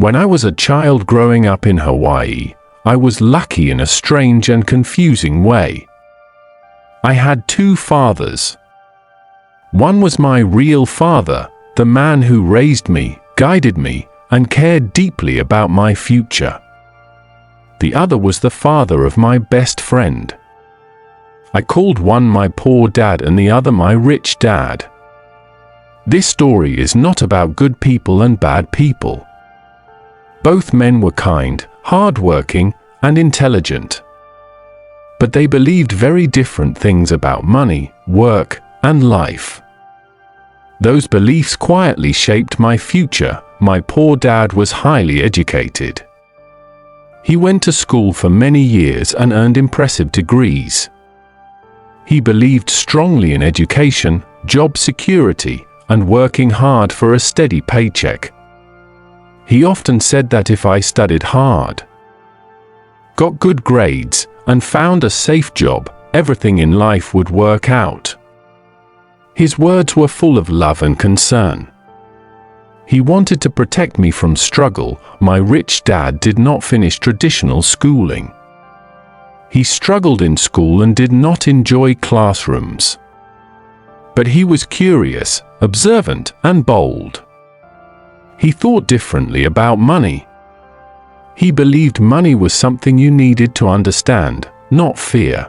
When I was a child growing up in Hawaii, I was lucky in a strange and confusing way. I had two fathers. One was my real father, the man who raised me, guided me, and cared deeply about my future. The other was the father of my best friend. I called one my poor dad and the other my rich dad. This story is not about good people and bad people. Both men were kind, hardworking, and intelligent. But they believed very different things about money, work, and life. Those beliefs quietly shaped my future. My poor dad was highly educated. He went to school for many years and earned impressive degrees. He believed strongly in education, job security, and working hard for a steady paycheck. He often said that if I studied hard, got good grades, and found a safe job, everything in life would work out. His words were full of love and concern. He wanted to protect me from struggle. My rich dad did not finish traditional schooling. He struggled in school and did not enjoy classrooms. But he was curious, observant, and bold. He thought differently about money. He believed money was something you needed to understand, not fear.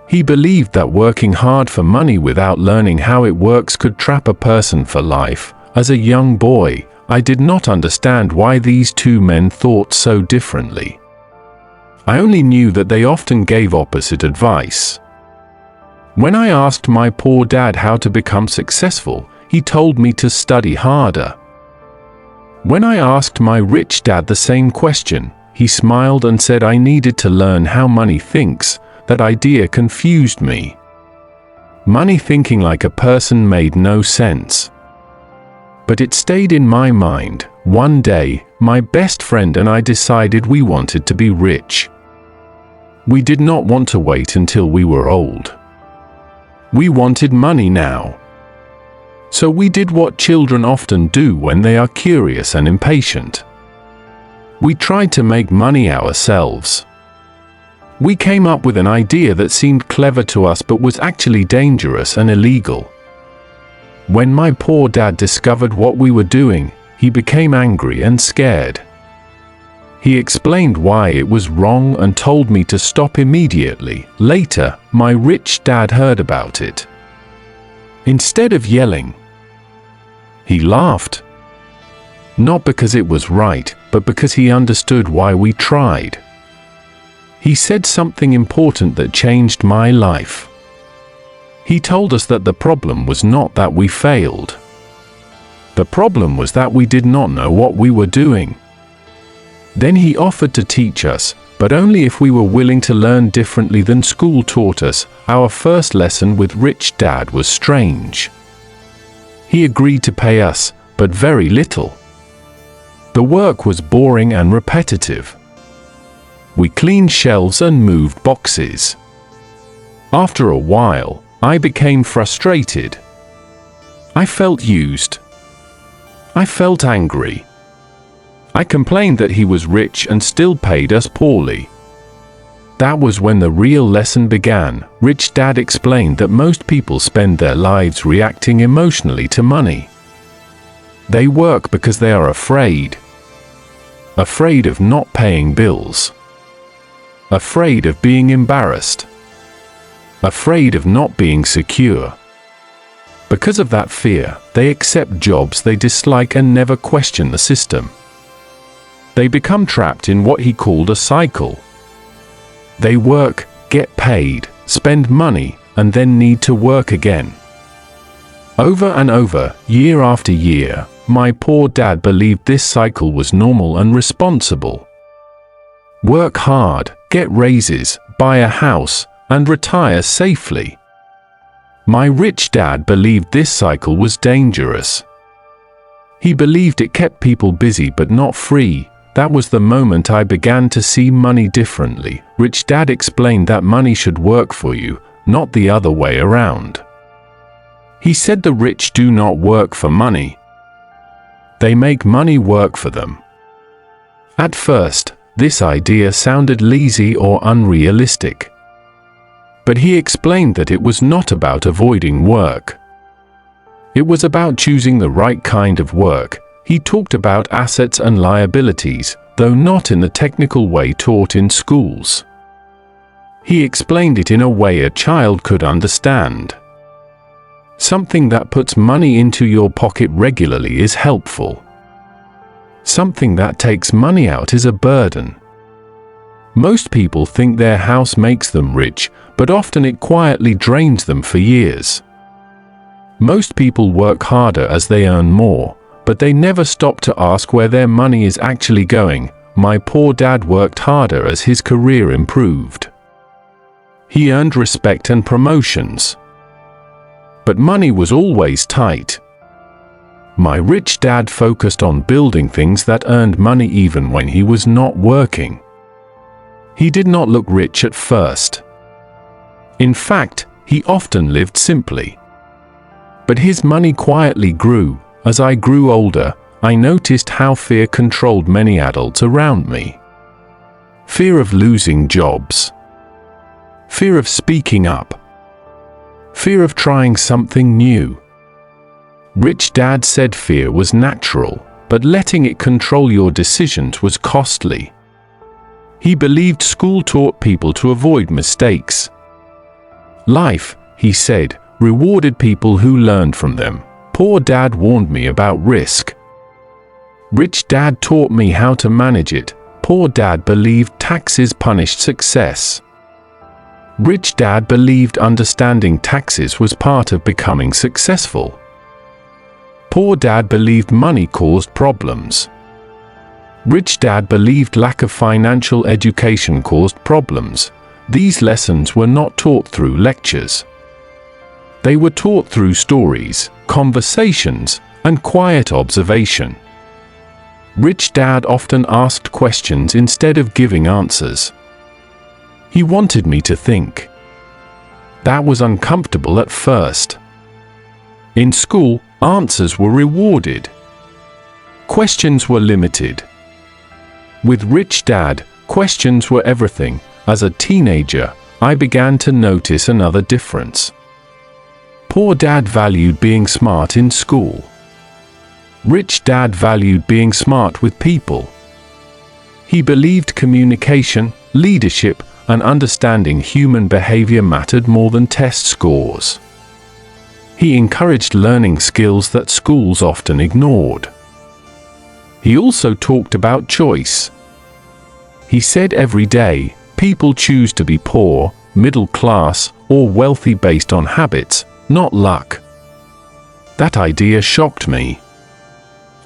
He believed that working hard for money without learning how it works could trap a person for life. As a young boy, I did not understand why these two men thought so differently. I only knew that they often gave opposite advice. When I asked my poor dad how to become successful, he told me to study harder. When I asked my rich dad the same question, he smiled and said I needed to learn how money thinks. That idea confused me. Money thinking like a person made no sense. But it stayed in my mind. One day, my best friend and I decided we wanted to be rich. We did not want to wait until we were old. We wanted money now. So we did what children often do when they are curious and impatient. We tried to make money ourselves. We came up with an idea that seemed clever to us but was actually dangerous and illegal. When my poor dad discovered what we were doing, he became angry and scared. He explained why it was wrong and told me to stop immediately. Later, my rich dad heard about it. Instead of yelling, he laughed. Not because it was right, but because he understood why we tried. He said something important that changed my life. He told us that the problem was not that we failed. The problem was that we did not know what we were doing. Then he offered to teach us, but only if we were willing to learn differently than school taught us. Our first lesson with Rich Dad was strange. He agreed to pay us, but very little. The work was boring and repetitive. We cleaned shelves and moved boxes. After a while, I became frustrated. I felt used. I felt angry. I complained that he was rich and still paid us poorly. That was when the real lesson began. Rich Dad explained that most people spend their lives reacting emotionally to money. They work because they are afraid. Afraid of not paying bills. Afraid of being embarrassed. Afraid of not being secure. Because of that fear, they accept jobs they dislike and never question the system. They become trapped in what he called a cycle. They work, get paid, spend money, and then need to work again. Over and over, year after year, my poor dad believed this cycle was normal and responsible. Work hard, get raises, buy a house, and retire safely. My rich dad believed this cycle was dangerous. He believed it kept people busy but not free. That was the moment I began to see money differently. Rich Dad explained that money should work for you, not the other way around. He said the rich do not work for money. They make money work for them. At first, this idea sounded lazy or unrealistic. But he explained that it was not about avoiding work. It was about choosing the right kind of work. He talked about assets and liabilities, though not in the technical way taught in schools. He explained it in a way a child could understand. Something that puts money into your pocket regularly is helpful. Something that takes money out is a burden. Most people think their house makes them rich, but often it quietly drains them for years. Most people work harder as they earn more, but they never stop to ask where their money is actually going. My poor dad worked harder as his career improved. He earned respect and promotions. But money was always tight. My rich dad focused on building things that earned money even when he was not working. He did not look rich at first. In fact, he often lived simply. But his money quietly grew. As I grew older, I noticed how fear controlled many adults around me. Fear of losing jobs. Fear of speaking up. Fear of trying something new. Rich Dad said fear was natural, but letting it control your decisions was costly. He believed school taught people to avoid mistakes. Life, he said, rewarded people who learned from them. Poor Dad warned me about risk. Rich Dad taught me how to manage it. Poor Dad believed taxes punished success. Rich Dad believed understanding taxes was part of becoming successful. Poor Dad believed money caused problems. Rich Dad believed lack of financial education caused problems. These lessons were not taught through lectures. They were taught through stories, conversations, and quiet observation. Rich Dad often asked questions instead of giving answers. He wanted me to think. That was uncomfortable at first. In school, answers were rewarded. Questions were limited. With Rich Dad, questions were everything. As a teenager, I began to notice another difference. Poor Dad valued being smart in school. Rich Dad valued being smart with people. He believed communication, leadership, and understanding human behavior mattered more than test scores. He encouraged learning skills that schools often ignored. He also talked about choice. He said every day, people choose to be poor, middle class, or wealthy based on habits, not luck. That idea shocked me.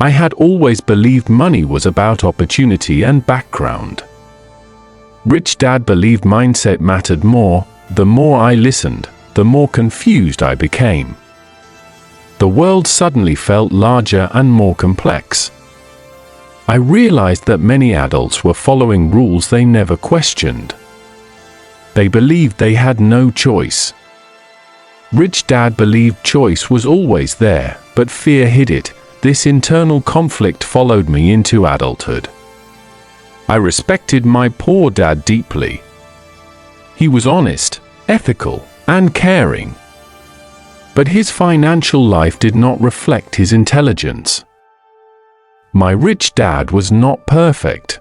I had always believed money was about opportunity and background. Rich Dad believed mindset mattered more. The more I listened, the more confused I became. The world suddenly felt larger and more complex. I realized that many adults were following rules they never questioned. They believed they had no choice. Rich Dad believed choice was always there, but fear hid it. This internal conflict followed me into adulthood. I respected my poor dad deeply. He was honest, ethical, and caring. But his financial life did not reflect his intelligence. My rich dad was not perfect.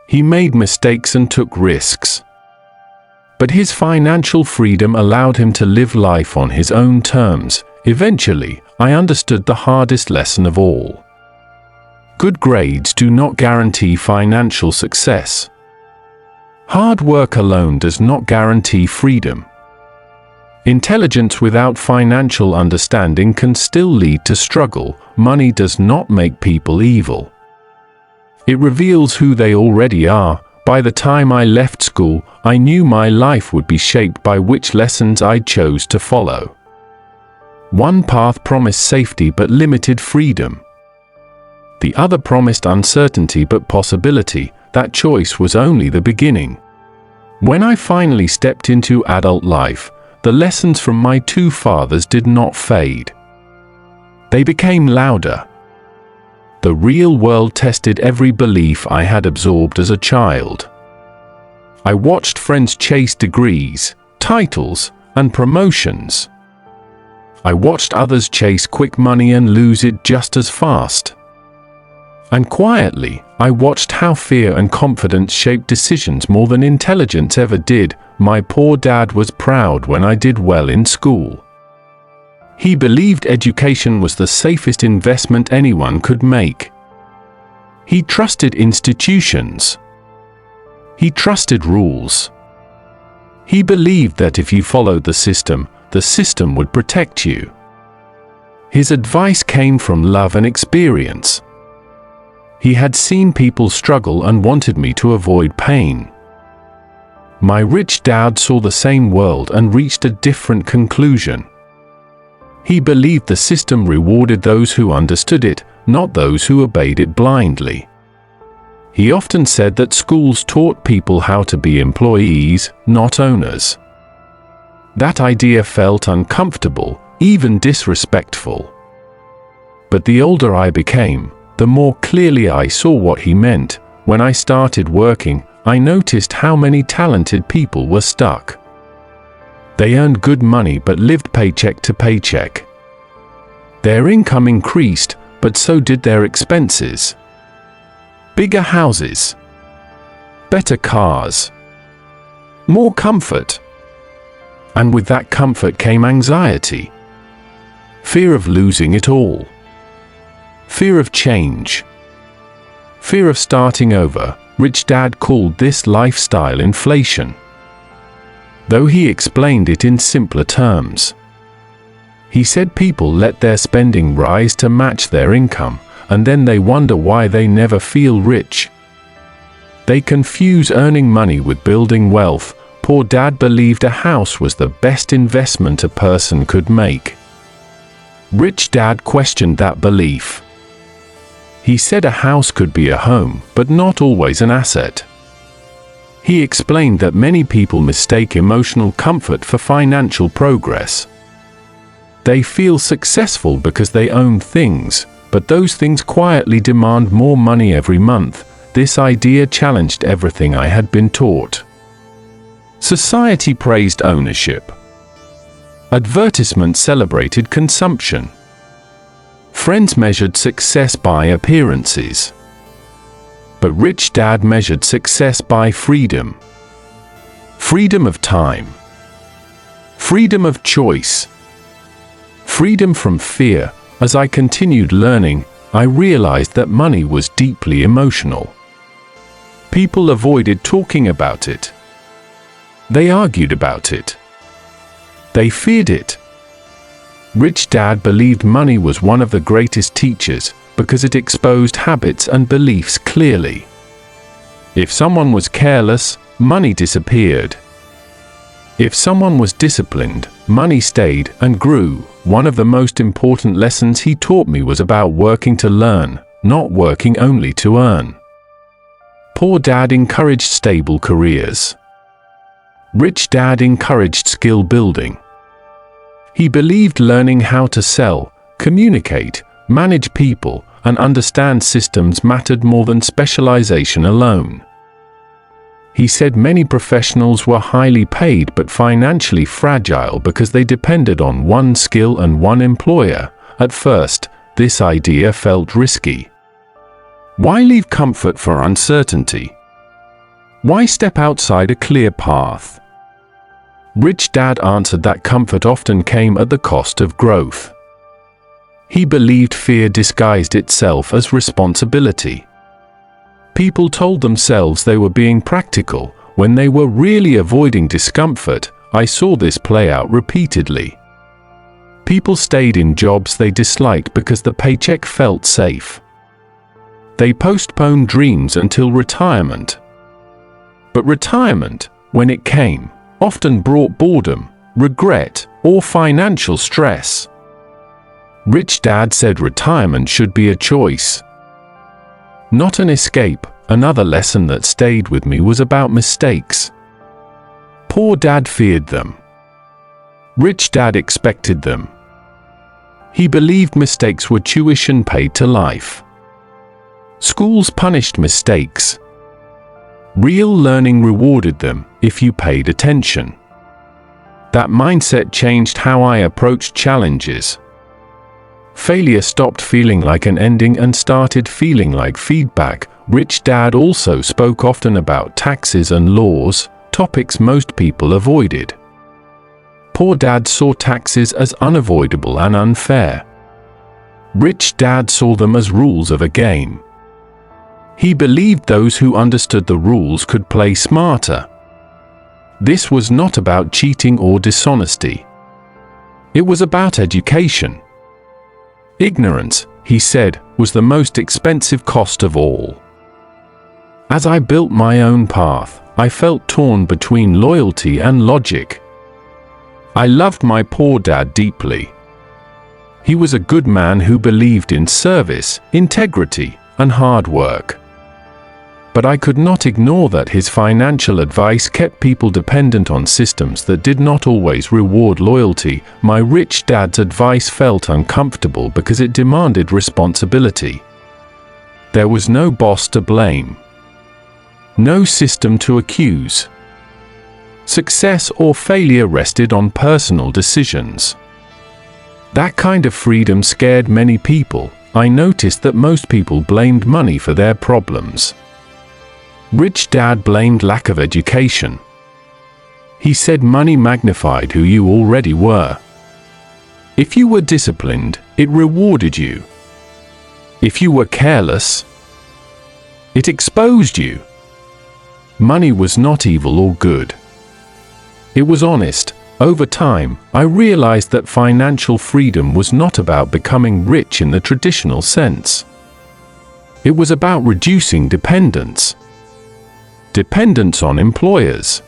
He made mistakes and took risks. But his financial freedom allowed him to live life on his own terms. Eventually, I understood the hardest lesson of all. Good grades do not guarantee financial success. Hard work alone does not guarantee freedom. Intelligence without financial understanding can still lead to struggle. Money does not make people evil. It reveals who they already are. By the time I left school, I knew my life would be shaped by which lessons I chose to follow. One path promised safety but limited freedom. The other promised uncertainty but possibility. That choice was only the beginning. When I finally stepped into adult life, the lessons from my two fathers did not fade. They became louder. the real world tested every belief I had absorbed as a child. I watched friends chase degrees, titles, and promotions. I watched others chase quick money and lose it just as fast. And quietly, I watched how fear and confidence shaped decisions more than intelligence ever did. My poor dad was proud when I did well in school. He believed education was the safest investment anyone could make. He trusted institutions. He trusted rules. He believed that if you followed the system would protect you. His advice came from love and experience. He had seen people struggle and wanted me to avoid pain. My rich dad saw the same world and reached a different conclusion. He believed the system rewarded those who understood it, not those who obeyed it blindly. He often said that schools taught people how to be employees, not owners. That idea felt uncomfortable, even disrespectful. But the older I became, the more clearly I saw what he meant. When I started working, I noticed how many talented people were stuck. They earned good money but lived paycheck to paycheck. Their income increased, but so did their expenses. Bigger houses, better cars, more comfort. And with that comfort came anxiety. Fear of losing it all. Fear of change. Fear of starting over. Rich Dad called this lifestyle inflation, though he explained it in simpler terms. He said people let their spending rise to match their income, and then they wonder why they never feel rich. They confuse earning money with building wealth. Poor Dad believed a house was the best investment a person could make. Rich Dad questioned that belief. He said a house could be a home, but not always an asset. He explained that many people mistake emotional comfort for financial progress. They feel successful because they own things, but those things quietly demand more money every month. This idea challenged everything I had been taught. Society praised ownership. Advertisements celebrated consumption. Friends measured success by appearances. But Rich Dad measured success by freedom. Freedom of time. Freedom of choice. Freedom from fear. As I continued learning, I realized that money was deeply emotional. People avoided talking about it. They argued about it. They feared it. Rich Dad believed money was one of the greatest teachers because it exposed habits and beliefs clearly. If someone was careless, money disappeared. If someone was disciplined, money stayed and grew. One of the most important lessons he taught me was about working to learn, not working only to earn. Poor Dad encouraged stable careers. Rich Dad encouraged skill building. He believed learning how to sell, communicate, manage people, and understand systems mattered more than specialization alone. He said many professionals were highly paid but financially fragile because they depended on one skill and one employer. At first, this idea felt risky. Why leave comfort for uncertainty? Why step outside a clear path? Rich Dad answered that comfort often came at the cost of growth. He believed fear disguised itself as responsibility. People told themselves they were being practical when they were really avoiding discomfort. I saw this play out repeatedly. People stayed in jobs they disliked because the paycheck felt safe. They postponed dreams until retirement. But retirement, when it came, often brought boredom, regret, or financial stress. Rich Dad said retirement should be a choice, not an escape. Another lesson that stayed with me was about mistakes. Poor Dad feared them. Rich Dad expected them. He believed mistakes were tuition paid to life. Schools punished mistakes. Real learning rewarded them if you paid attention. That mindset changed how I approached challenges. Failure stopped feeling like an ending and started feeling like feedback. Rich Dad also spoke often about taxes and laws, topics most people avoided. Poor Dad saw taxes as unavoidable and unfair. Rich Dad saw them as rules of a game. He believed those who understood the rules could play smarter. This was not about cheating or dishonesty. It was about education. Ignorance, he said, was the most expensive cost of all. As I built my own path, I felt torn between loyalty and logic. I loved my poor dad deeply. He was a good man who believed in service, integrity, and hard work. But I could not ignore that his financial advice kept people dependent on systems that did not always reward loyalty. My rich dad's advice felt uncomfortable because it demanded responsibility. There was no boss to blame. No system to accuse. Success or failure rested on personal decisions. That kind of freedom scared many people. I noticed that most people blamed money for their problems. Rich Dad blamed lack of education. He said money magnified who you already were. If you were disciplined, it rewarded you. If you were careless, it exposed you. Money was not evil or good. It was honest. Over time, I realized that financial freedom was not about becoming rich in the traditional sense. It was about reducing dependence. Dependence on employers.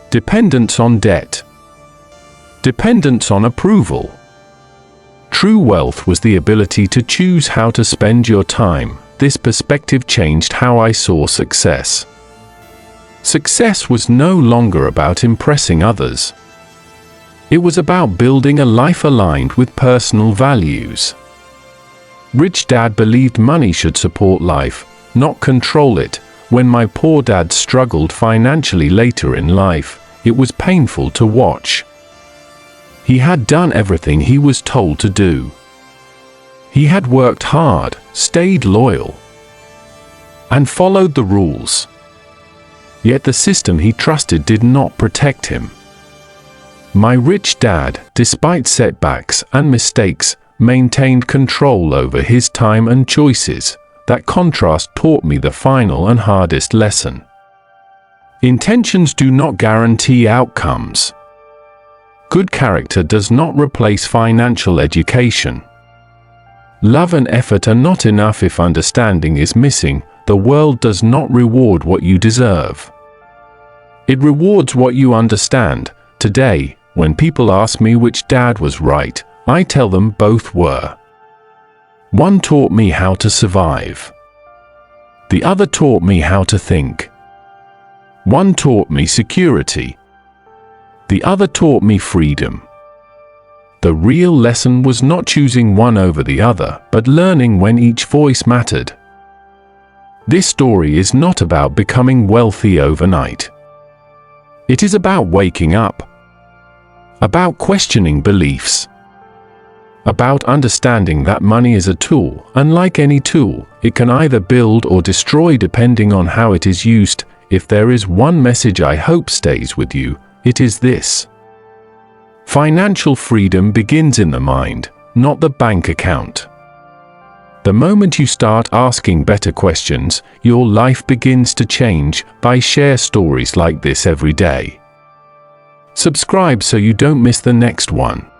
Dependence on debt. Dependence on approval. True wealth was the ability to choose how to spend your time. This perspective changed how I saw success. Success was no longer about impressing others. It was about building a life aligned with personal values. Rich Dad believed money should support life, not control it. When my poor dad struggled financially later in life, it was painful to watch. He had done everything he was told to do. He had worked hard, stayed loyal, and followed the rules. Yet the system he trusted did not protect him. My rich dad, despite setbacks and mistakes, maintained control over his time and choices. That contrast taught me the final and hardest lesson. Intentions do not guarantee outcomes. Good character does not replace financial education. Love and effort are not enough if understanding is missing. The world does not reward what you deserve. It rewards what you understand. Today, when people ask me which dad was right, I tell them both were. One taught me how to survive. The other taught me how to think. One taught me security. The other taught me freedom. The real lesson was not choosing one over the other, but learning when each voice mattered. This story is not about becoming wealthy overnight. It is about waking up. About questioning beliefs. About understanding that money is a tool, and like any tool, it can either build or destroy depending on how it is used. If there is one message I hope stays with you, it is this. Financial freedom begins in the mind, not the bank account. The moment you start asking better questions, your life begins to change. I share stories like this every day. Subscribe so you don't miss the next one.